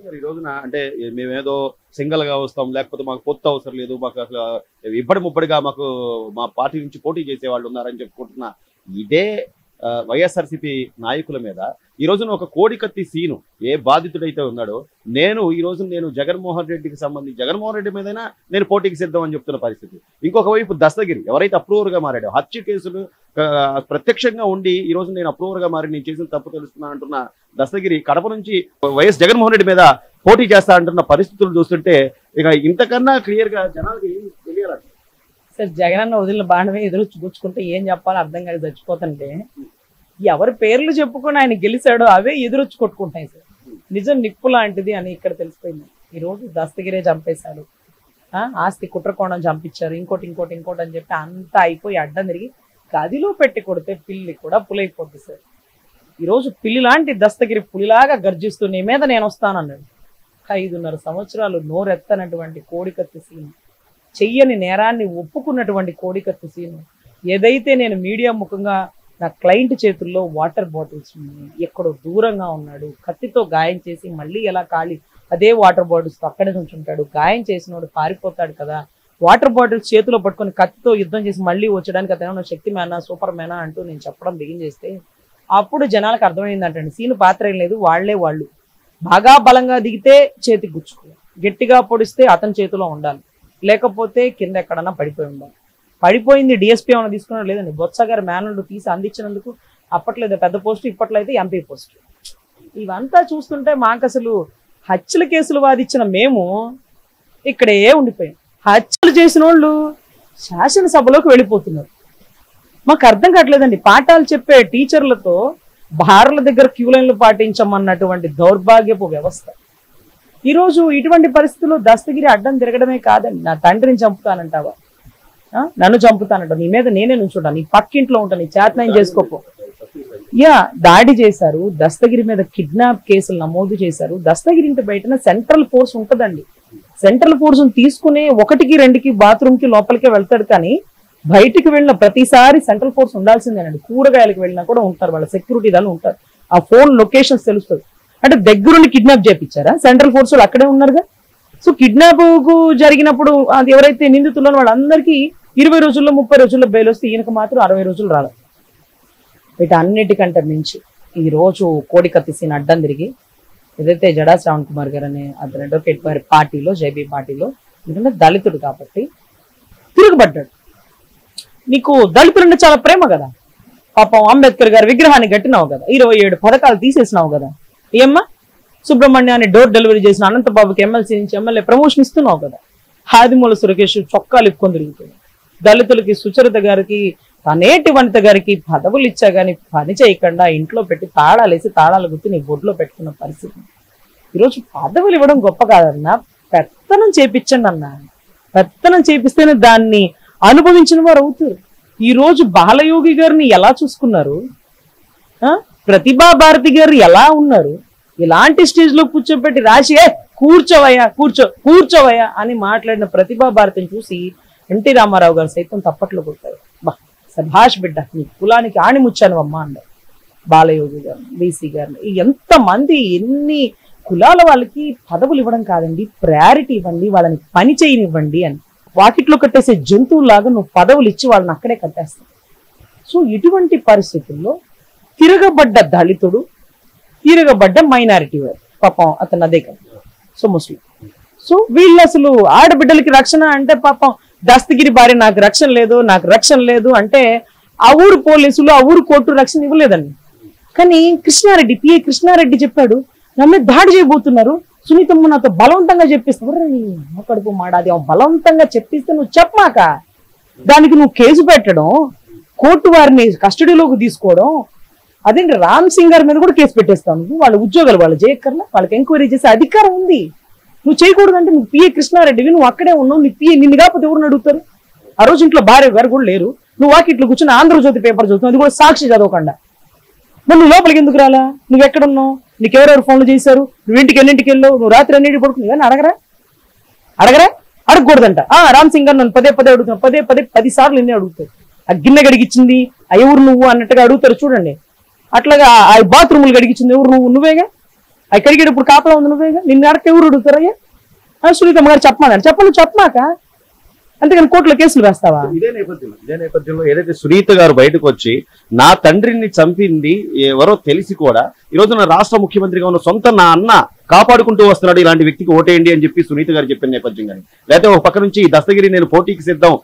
Sir ఈ రోజున అంటే మేమేదో సింగిల్ గా వస్తాం, లేకపోతే మాకు పొత్తు అవసరం లేదు, మాకు అసలు ఇబ్బడి ముబ్బడిగా మాకు మా పార్టీ నుంచి పోటీ చేసే వాళ్ళు ఉన్నారని చెప్పుకుంటున్నా ఇదే వైఎస్ఆర్సీపీ నాయకుల మీద ఈ రోజున ఒక కోడికత్తి సీను ఏ బాధితుడైతే ఉన్నాడో ఈ రోజు నేను జగన్మోహన్ రెడ్డికి సంబంధించి జగన్మోహన్ రెడ్డి మీదైనా నేను పోటీకి సిద్ధం అని చెప్తున్న పరిస్థితి. ఇంకొక వైపు దస్తగిరి ఎవరైతే అప్రూవర్ గా మారాడో హత్య కేసులు ప్రత్యక్షంగా ఉండి ఈ రోజు నేను అప్రూవర్ గా మారి నేను చేసిన తప్పు తెలుస్తున్నా అంటున్న దస్తగిరి కడప నుంచి వైఎస్ జగన్మోహన్ రెడ్డి మీద పోటీ చేస్తా అంటున్న పరిస్థితులు చూస్తుంటే ఇక ఇంతకన్నా క్లియర్ గా జనాలకి తెలియాలి సార్. జగనన్న వదిలిన బాణమే ఎదురు గుచ్చుకుంటే ఏం చెప్పాలో అర్థం కాదు. చచ్చిపోతుంటే ఎవరి పేర్లు చెప్పుకొని ఆయన గెలిచాడో అవే ఎదురొచ్చి కొట్టుకుంటాయి సార్. నిజం నిప్పు లాంటిది అని ఇక్కడ తెలిసిపోయింది. ఈ రోజు దస్తగిరే చంపేశాడు, ఆస్తి కుట్రకోణం చంపించారు, ఇంకోటి అని చెప్పి అంతా అయిపోయి అడ్డం తిరిగి గదిలో పెట్టి కొడితే పిల్లి కూడా పులైపోద్ది సార్. ఈరోజు పిల్లి లాంటి దస్తగిరి పులిలాగా గర్జిస్తూ నీ మీద నేను వస్తానన్నాడు. 5.5 సంవత్సరాలు నోరెత్తనటువంటి కోడికత్తి సీను, చెయ్యని నేరాన్ని ఒప్పుకున్నటువంటి కోడికత్తి సీను, ఏదైతే నేను మీడియా ముఖంగా నా క్లయింట్ చేతుల్లో వాటర్ బాటిల్స్ ఉన్నాయి, ఎక్కడో దూరంగా ఉన్నాడు, కత్తితో గాయం చేసి మళ్ళీ ఎలా అదే వాటర్ బాటిల్స్తో అక్కడే ఉంచుంటాడు, గాయం చేసినోడు పారిపోతాడు కదా, వాటర్ బాటిల్స్ చేతిలో పట్టుకొని కత్తితో యుద్ధం చేసి మళ్ళీ వచ్చడానికి అతను శక్తి మ్యానా సూపర్ మ్యానా అంటూ నేను చెప్పడం బిగిన్ చేస్తే అప్పుడు జనాలకు అర్థమైందంటండి సీను పాత్ర ఏం లేదు, వాళ్ళు బాగా బలంగా దిగితే చేతికి గుచ్చుకోవాలి, గట్టిగా పొడిస్తే అతని చేతిలో ఉండాలి, లేకపోతే కింద ఎక్కడన్నా పడిపోయి ఉండాలి. పడిపోయింది డిఎస్పీ ఏమైనా తీసుకున్నాడు లేదండి, బొత్స గారి మేనల్ని తీసి అందించినందుకు అప్పట్లేదు పెద్ద పోస్ట్, ఇప్పట్లో అయితే ఎంపీ పోస్ట్. ఇవంతా చూస్తుంటే మాకు అసలు హత్యల కేసులు వాదించిన మేము ఇక్కడే ఉండిపోయాం. హత్యలు చేసిన వాళ్ళు శాసనసభలోకి వెళ్ళిపోతున్నారు. మాకు అర్థం కావట్లేదండి. పాఠాలు చెప్పే టీచర్లతో బార్ల దగ్గర క్యూ లైన్లు పాటించమన్నటువంటి దౌర్భాగ్యపు వ్యవస్థ. ఈరోజు ఇటువంటి పరిస్థితుల్లో దస్తగిరి అడ్డం తిరగడమే కాదండి, నా తండ్రిని చంపుతానంటావా, నన్ను చంపుతానంట, నీ మీద నేనే నుంచుంటా, నీ పక్కింట్లో ఉంటా, నీ చేతనం చేసుకోపో. దాడి చేశారు, దస్తగిరి మీద కిడ్నాప్ కేసులు నమోదు చేశారు. దస్తగిరి ఇంటి బయటన సెంట్రల్ ఫోర్స్ ఉంటుందండి. సెంట్రల్ ఫోర్స్ తీసుకునే 1కి 2కి బాత్రూమ్కి లోపలికే వెళ్తాడు, కానీ బయటికి వెళ్ళిన ప్రతిసారి సెంట్రల్ ఫోర్స్ ఉండాల్సిందేనండి. కూరగాయలకు వెళ్ళినా కూడా ఉంటారు, వాళ్ళ సెక్యూరిటీ దాన్ని ఉంటారు. ఆ ఫోన్ లొకేషన్స్ తెలుస్తుంది. అంటే దగ్గరుండి కిడ్నాప్ చేయించారా? సెంట్రల్ ఫోర్స్ వాళ్ళు అక్కడే ఉన్నారుగా. సో కిడ్నాప్ కు జరిగినప్పుడు అది ఎవరైతే నిందితుల్లో వాళ్ళందరికీ 20 రోజుల్లో 30 రోజుల్లో బెయిల్ వస్తే ఈయనకు మాత్రం 60 రోజులు రాలేదు. వీటన్నిటికంటే మించి ఈ రోజు కోడికత్తి సీన్ అడ్డం తిరిగి ఏదైతే జడా శ్రావణ్ కుమార్ గారు అనే అతను అడ్వకేట్ వారి పార్టీలో జేబీ పార్టీలో ఎందుకంటే దళితుడు కాబట్టి తిరుగుబడ్డాడు. నీకు దళితులంటే చాలా ప్రేమ కదా, పాపం అంబేద్కర్ గారి విగ్రహాన్ని కట్టినావు కదా, 27 పథకాలు తీసేసినావు కదా, ఏమ్మా సుబ్రహ్మణ్యాన్ని డోర్ డెలివరీ చేసిన అనంతబాబుకి ఎమ్మెల్సీ నుంచి ఎమ్మెల్యే ప్రమోషన్ ఇస్తున్నావు కదా, ఆదిమూల సురేష్ చొక్కాలు ఇప్పుకొని తిరుగుతుంది, దళితులకి సుచరిత గారికి తనేటి వనిత గారికి పదవులు ఇచ్చా గానీ పని చేయకుండా ఇంట్లో పెట్టి తాళాలేసి తాళాలు గుర్తి నీ బొడ్లో పెట్టుకున్న పరిస్థితి. ఈరోజు పదవులు ఇవ్వడం గొప్ప కాదన్నా, పెత్తనం చేపించండి అన్నా. పెత్తనం చేపిస్తేనే దాన్ని అనుభవించిన వారు అవుతారు. ఈ రోజు బాలయోగి గారిని ఎలా చూసుకున్నారు, ప్రతిభా భారతి గారు ఎలా ఉన్నారు, ఇలాంటి స్టేజ్ లో కూర్చోబెట్టి రాసి కూర్చోవయ్యా అని మాట్లాడిన ప్రతిభా భారతిని చూసి ఎన్టీ రామారావు గారు సైతం తప్పట్లు కొట్టారు. సభాష్ బిడ్డ, నీ కులానికి ఆణిముచ్చాను అమ్మా అన్నారు బాలయోగి గారు, బీసీ గారిని. ఎంతమంది ఎన్ని కులాల వాళ్ళకి పదవులు ఇవ్వడం కాదండి, ప్రయారిటీ ఇవ్వండి, వాళ్ళని పని చేయనివ్వండి అని. వాకిట్లో కట్టేసే జంతువులాగా నువ్వు పదవులు ఇచ్చి వాళ్ళని అక్కడే కట్టేస్తావు. సో ఇటువంటి పరిస్థితుల్లో తిరగబడ్డ దళితుడు, తిరగబడ్డ మైనారిటీ వారు, పాపం అతను అదే కదా, సో ముస్లిం. సో వీళ్ళు అసలు ఆడబిడ్డలకి రక్షణ అంటే పాపం దస్తగిరి భార్య నాకు రక్షణ లేదు అంటే ఆ ఊరు పోలీసులు ఆ ఊరు కోర్టు రక్షణ ఇవ్వలేదండి. కానీ కృష్ణారెడ్డి పిఏ కృష్ణారెడ్డి చెప్పాడు, నన్ను దాడి చేయబోతున్నారు, సునీతమ్మ నాతో బలవంతంగా చెప్పిస్తా. కడుపు మాడాది, బలవంతంగా చెప్పిస్తే నువ్వు చెప్పమాక దానికి నువ్వు కేసు పెట్టడం, కోర్టు వారిని కస్టడీలోకి తీసుకోవడం, అదేంటి రామ్ సింగ్ గారి మీద కూడా కేసు పెట్టేస్తావు నువ్వు. వాళ్ళ ఉద్యోగాలు వాళ్ళు చేయక్కర్లా, వాళ్ళకి ఎంక్వైరీ చేసే అధికారం ఉంది, నువ్వు చేయకూడదు అంటే నువ్వు పిఏ కృష్ణారెడ్డివి, నువ్వు అక్కడే ఉన్నావు, నీ పిఏ నిన్ను కాకపోతే ఎవరిని అడుగుతారు? ఆ రోజు ఇంట్లో భార్య గారు కూడా లేరు, నువ్వు వాకిట్లో కూర్చొని ఆంధ్రజ్యోతి పేపర్ చదువుతావు, అది కూడా సాక్షి చదవకుండా. మరి నువ్వు లోపలికి ఎందుకు రాలా? నువ్వు ఎక్కడున్నావు? నీకు ఎవరెవరు ఫోన్లు చేశారు? నువ్వు ఇంటికి ఎన్నింటికి వెళ్ళావు? నువ్వు రాత్రి అన్నింటికి పడుకుని కానీ అడగరా? అడగకూడదంట. రామ్ సింగ్ గారు నన్ను పదే అడుగుతున్నాను, పదే 10 సార్లు నిన్నే అడుగుతారు. ఆ గిన్నె గడిగించింది ఆ ఎవరు నువ్వు అన్నట్టుగా అడుగుతారు చూడండి. అట్లాగా ఆ బాత్రూములు గడిగించింది ఎవరు నువ్వేగా. అక్కడికి ఇప్పుడు కాపలా ఉంది నువ్వేగా, నిన్ను అడక ఎవరు అడుగుతారయ్యా? సునీతమ్మ గారు చెప్పమని చెప్పమాక, అంతేగాని కోర్టులో కేసులు వేస్తావా? ఇదే నేపథ్యంలో ఏదైతే సునీత గారు బయటకు వచ్చి నా తండ్రిని చంపింది ఎవరో తెలిసి కూడా ఈ రోజున రాష్ట్ర ముఖ్యమంత్రిగా ఉన్న సొంత నా అన్న కాపాడుకుంటూ వస్తున్నాడు, ఇలాంటి వ్యక్తికి ఓటేయండి అని చెప్పి సునీత గారు చెప్పిన నేపథ్యం కానీ, లేకపోతే ఒక పక్క నుంచి దస్తగిరి నేను పోటీకి సిద్ధం,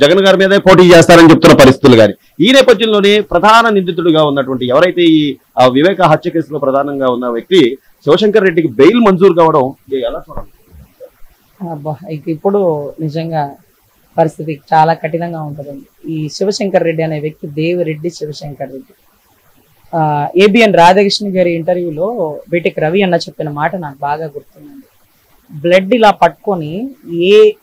జగన్ గారి మీదే పోటీ చేస్తారని చెప్తున్న పరిస్థితులు కానీ, ఈ నేపథ్యంలోనే ప్రధాన నిందితుడిగా ఉన్నటువంటి ఎవరైతే ఈ వివేక హత్య కేసులో ప్రధానంగా ఉన్న వ్యక్తి శివశంకర్ రెడ్డికి బెయిల్ మంజూరు కావడం ఎలా చూడాలి? ఇప్పుడు నిజంగా పరిస్థితి చాలా కఠినంగా ఉంటుందండి. ఈ శివశంకర్ రెడ్డి అనే వ్యక్తి దేవిరెడ్డి శివశంకర్ రెడ్డి. ఏబిఎన్ రాధాకృష్ణ గారి ఇంటర్వ్యూలో బీటెక్ రవి అన్న చెప్పిన మాట నాకు బాగా గుర్తుందండి. బ్లడ్ ఇలా పట్టుకొని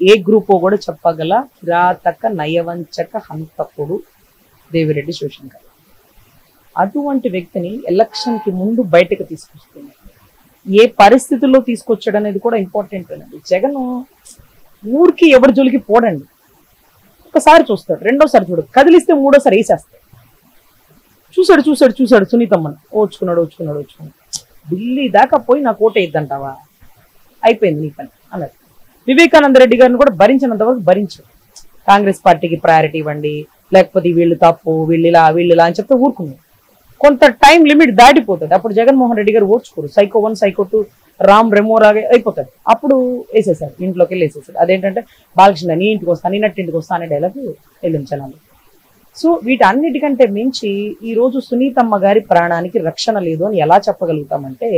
ఏ గ్రూప్ కూడా చెప్పగల కిరాతక నయవంచక హంతకుడు దేవిరెడ్డి శివశంకర్. అటువంటి వ్యక్తిని ఎలక్షన్ కి ముందు బయటకు తీసుకొస్తుంది. ఏ పరిస్థితుల్లో తీసుకొచ్చాడు అనేది కూడా ఇంపార్టెంట్ అండి. జగన్ ఊరికి ఎవరి జోలికి పోడండి, ఒకసారి చూస్తాడు, రెండోసారి చూడు, కదిలిస్తే మూడోసారి వేసేస్తాడు. చూసాడు సునీతమ్మని ఓచుకున్నాడు. ఢిల్లీ దాకా పోయి నాకు ఓటు వేద్దంటావా? అయిపోయింది నీ పని అన్నది. వివేకానంద రెడ్డి గారిని కూడా భరించినంత వరకు భరించాడు. కాంగ్రెస్ పార్టీకి ప్రయారిటీ ఇవ్వండి, లేకపోతే వీళ్ళు తప్పు, వీళ్ళిలా అని చెప్తే ఊరుకున్నాడు. కొంత టైం లిమిట్ దాటిపోతుంది. అప్పుడు జగన్మోహన్ రెడ్డి గారు ఓడ్చుకోరు. సైకో 1 సైకో 2 రామ్ రెమోరాగే అయిపోతాడు. అప్పుడు వేసేసాడు, ఇంట్లోకి వెళ్ళి వేసేసాడు. అదేంటంటే బాలకృష్ణ నీ ఇంటికి వస్తా, నీ నట్టింటికి వస్తా అనే డైలాగ్ వెళ్ళించాలి. సో వీటన్నిటికంటే మించి ఈ రోజు సునీతమ్మ గారి ప్రాణానికి రక్షణ లేదు అని ఎలా చెప్పగలుగుతామంటే,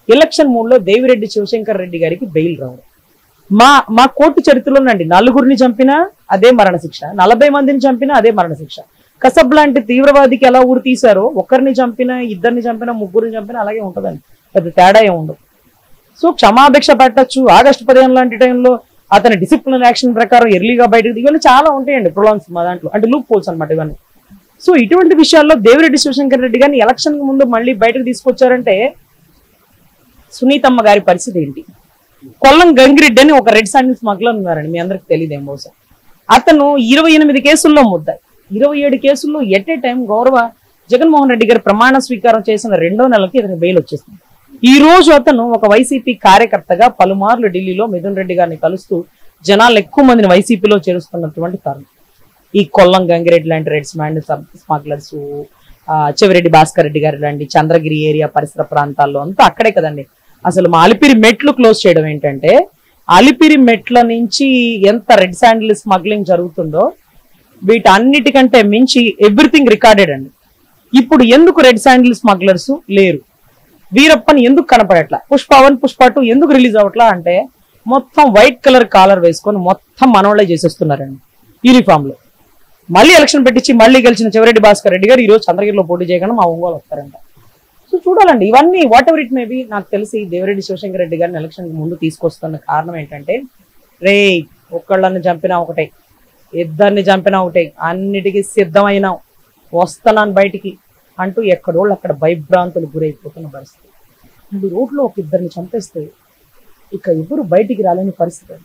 ఎలక్షన్ మూడ్లో దేవిరెడ్డి శివశంకర్ రెడ్డి గారికి బెయిల్ రావడం. మా కోర్టు చరిత్రలోనండి 4 చంపినా అదే మరణశిక్ష, 40 మందిని చంపినా అదే మరణశిక్ష. కసబ్ లాంటి తీవ్రవాదికి ఎలా ఊరు తీశారో, ఒకరిని చంపినా, 2 చంపినా, 3 చంపినా అలాగే ఉంటుందండి, పెద్ద తేడా ఏమి ఉండదు. సో క్షమాభిక్ష పెట్టచ్చు. ఆగస్టు 15 లాంటి టైంలో అతని డిసిప్లిన్ యాక్షన్ ప్రకారం ఎర్లీగా బయటకు, ఇవన్నీ చాలా ఉంటాయండి ప్రొలాన్స్ మా దాంట్లో, అంటే లూప్ హోల్స్ అనమాట ఇవన్నీ. సో ఇటువంటి విషయాల్లో దేవిరెడ్డి శివశంకర్ రెడ్డి గారిని ఎలక్షన్ ముందు మళ్ళీ బయటకు తీసుకొచ్చారంటే సునీతమ్మ గారి పరిస్థితి ఏంటి? కొల్లం గంగిరెడ్డి అని ఒక రెడ్ శాండిల్ స్మగ్లర్ ఉన్నారండి, మీ అందరికి తెలియదేం బహుశా. అతను 28 కేసుల్లో ముద్దాయి, 27 కేసుల్లో ఎట్ ఏ టైం గౌరవ జగన్మోహన్ రెడ్డి గారు ప్రమాణ స్వీకారం చేసిన 2వ నెలకి ఇతను బెయిల్ వచ్చేసింది. ఈ రోజు అతను ఒక వైసీపీ కార్యకర్తగా పలుమార్లు ఢిల్లీలో మిథున్ రెడ్డి గారిని కలుస్తూ జనాలు ఎక్కువ మందిని వైసీపీలో చేరుస్తున్నటువంటి కారణం ఈ కొల్లం గంగిరెడ్డి లాంటి రెడ్ స్మగ్లర్స్, చెవిరెడ్డి భాస్కర్ రెడ్డి గారి లాంటి చంద్రగిరి ఏరియా పరిసర ప్రాంతాల్లో అంతా అక్కడే కదండి. అసలు మా అలిపిరి మెట్లు క్లోజ్ చేయడం ఏంటంటే, అలిపిరి మెట్ల నుంచి ఎంత రెడ్ శాండిల్ స్మగ్లింగ్ జరుగుతుందో వీటన్నిటికంటే మించి ఎవ్రీథింగ్ రికార్డెడ్ అండి. ఇప్పుడు ఎందుకు రెడ్ శాండిల్ స్మగ్లర్స్ లేరు, వీరప్పని ఎందుకు కనపడట్లా, పుష్ప 1 పుష్ప 2 ఎందుకు రిలీజ్ అవట్లా అంటే, మొత్తం వైట్ కలర్ కాలర్ వేసుకొని మొత్తం మనోళ్ళే చేసేస్తున్నారండి యూనిఫామ్ లో. మళ్ళీ ఎలక్షన్ పెట్టించి మళ్ళీ గెలిచిన చెవిరెడ్డి భాస్కర్ రెడ్డి గారు ఈ రోజు చంద్రగిరిలో పోటీ చేయకుండా మా ఒంగోలు వస్తారంట. సో చూడాలండి ఇవన్నీ, what ever it may be. నాకు తెలిసి దేవిరెడ్డి శివశంకర్ రెడ్డి గారిని ఎలక్షన్ ముందు తీసుకొస్తున్న కారణం ఏంటంటే, రే ఒక్కళ్ళని చంపినా ఒకటే, 2 చంపినా ఒకటే, అన్నిటికీ సిద్ధమైన వస్తున్నాను బయటికి అంటూ ఎక్కడోళ్ళు అక్కడ భయభ్రాంతులు గురైపోతున్న పరిస్థితి. అండ్ రోడ్లో ఒక 2 చంపేస్తే ఇక ఎవరు బయటికి రాలేని పరిస్థితి.